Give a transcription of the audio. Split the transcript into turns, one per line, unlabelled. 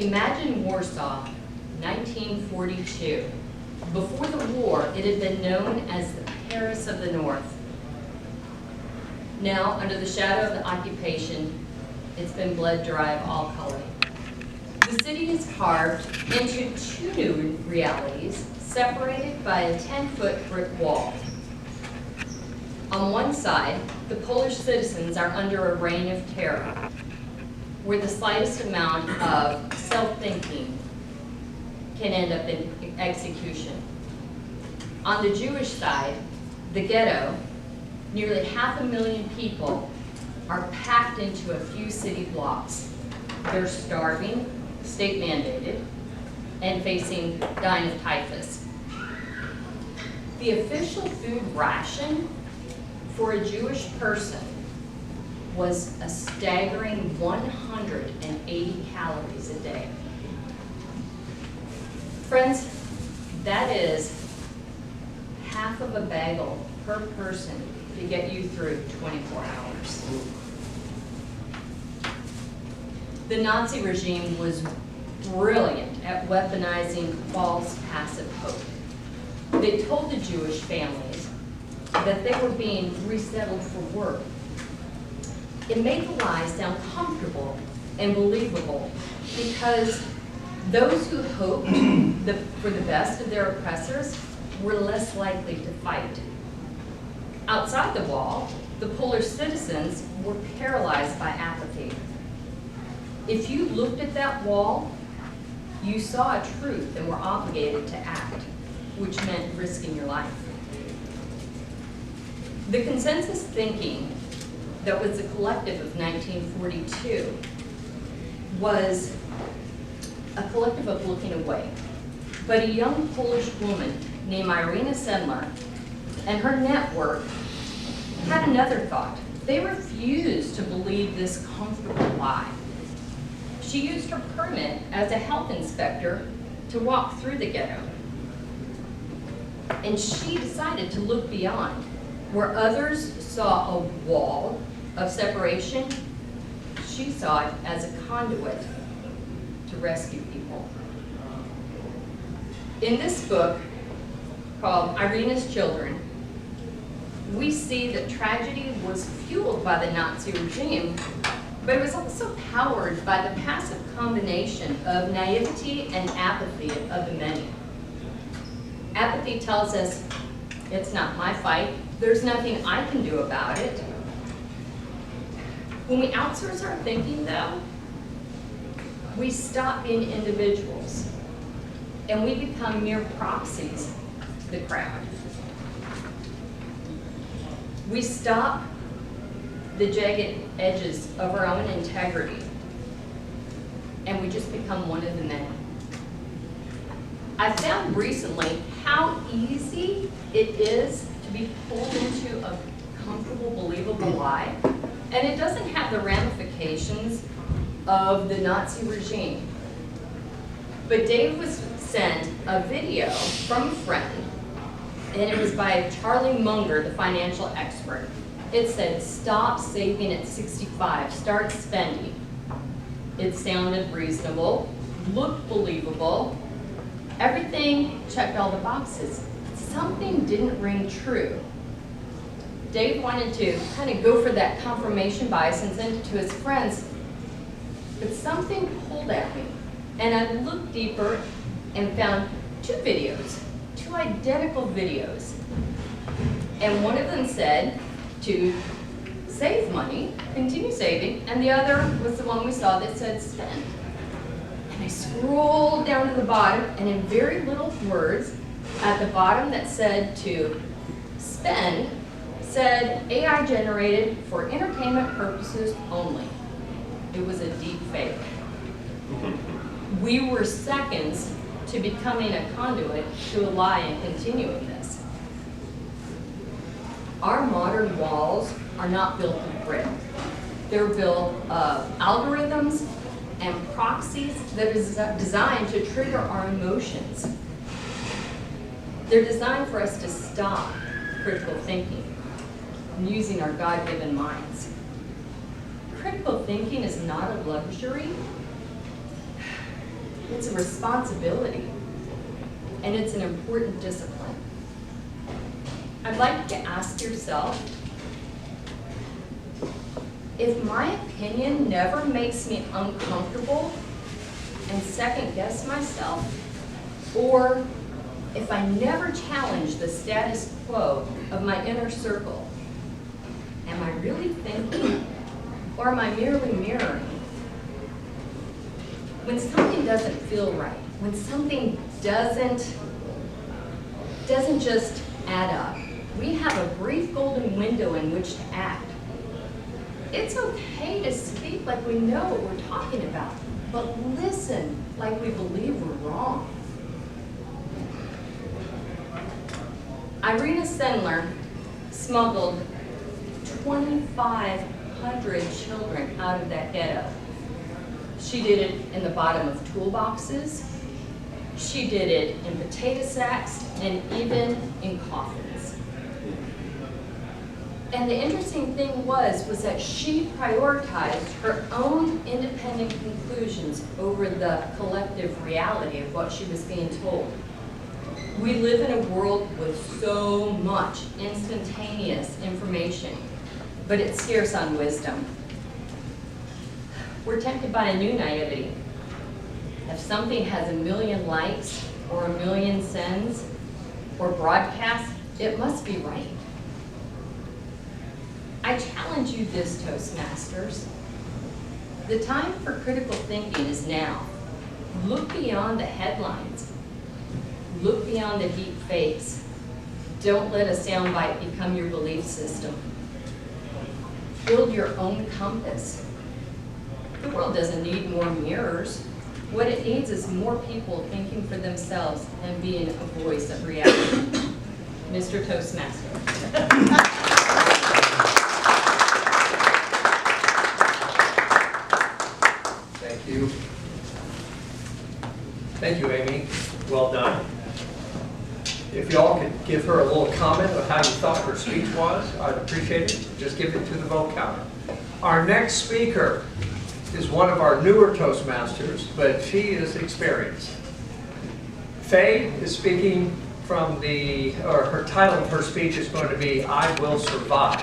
Imagine Warsaw, 1942. Before the war, it had been known as the Paris of the North. Now, under the shadow of the occupation, it's been bled dry of all color. The city is carved into two new realities, separated by a 10-foot brick wall. On one side, the Polish citizens are under a reign of terror, where the slightest amount of self-thinking can end up in execution. On the Jewish side, the ghetto, nearly 500,000 people are packed into a few city blocks. They're starving, state mandated, and facing dying of typhus. The official food ration for a Jewish person was a staggering 180 calories a day. Friends, that is half of a bagel per person to get you through 24 hours. The Nazi regime was brilliant at weaponizing false passive hope. They told the Jewish families that they were being resettled for work. It made the lie sound comfortable and believable because those who hoped for the best of their oppressors were less likely to fight. Outside the wall, the Polish citizens were paralyzed by apathy. If you looked at that wall, you saw a truth and were obligated to act, which meant risking your life. The consensus thinking that was the collective of 1942 was a collective of looking away. But a young Polish woman named Irina Sendler and her network had another thought. They refused to believe this comfortable lie. She used her permit as a health inspector to walk through the ghetto. And she decided to look beyond. Where others saw a wall of separation, she saw it as a conduit to rescue people. In this book, called Irina's Children, we see that tragedy was fueled by the Nazi regime, but it was also powered by the passive combination of naivety and apathy of the many. Apathy tells us, it's not my fight, there's nothing I can do about it. When we outsource our thinking, though, we stop being individuals and we become mere proxies to the crowd. We stop the jagged edges of our own integrity and we just become one of the many. I found recently how easy it is to be pulled into a comfortable, believable lie, and it doesn't have the ramifications of the Nazi regime. But Dave was sent a video from a friend, and it was by Charlie Munger, the financial expert. It said, "Stop saving at 65, start spending." It sounded reasonable, looked believable, everything checked all the boxes. Something didn't ring true. Dave wanted to kind of go for that confirmation bias and send it to his friends, but something pulled at me. And I looked deeper and found two identical videos. And one of them said to save money, continue saving, and the other was the one we saw that said spend. And I scrolled down to the bottom, and in very little words, at the bottom that said to spend, said AI generated for entertainment purposes only. It was a deep fake. We were seconds to becoming a conduit to a lie and continuing this. Our modern walls are not built of brick. They're built of algorithms and proxies that is designed to trigger our emotions. They're designed for us to stop critical thinking and using our God-given minds. Critical thinking is not a luxury. It's a responsibility, and it's an important discipline. I'd like to ask yourself, if my opinion never makes me uncomfortable and second guess myself, or if I never challenge the status quo of my inner circle, am I really thinking, or am I merely mirroring? When something doesn't feel right, when something doesn't just add up, we have a brief golden window in which to act. It's okay to speak like we know what we're talking about, but listen like we believe we're wrong. Irena Sendler smuggled 2,500 children out of that ghetto. She did it in the bottom of toolboxes. She did it in potato sacks and even in coffins. And the interesting thing was that she prioritized her own independent conclusions over the collective reality of what she was being told. We live in a world with so much instantaneous information, but it's scarce on wisdom. We're tempted by a new naivety. If something has 1 million likes or 1 million sends or broadcasts, it must be right. I challenge you this, Toastmasters. The time for critical thinking is now. Look beyond the headlines. Look beyond the deep fakes. Don't let a soundbite become your belief system. Build your own compass. The world doesn't need more mirrors. What it needs is more people thinking for themselves and being a voice of reality. Mr. Toastmaster.
Thank you. Thank you, Amy. Well done. If y'all could give her a little comment of how you thought her speech was, I'd appreciate it. Just give it to the vote counter. Our next speaker is one of our newer Toastmasters, but she is experienced. Faye is speaking from her title of her speech is going to be, I Will Survive.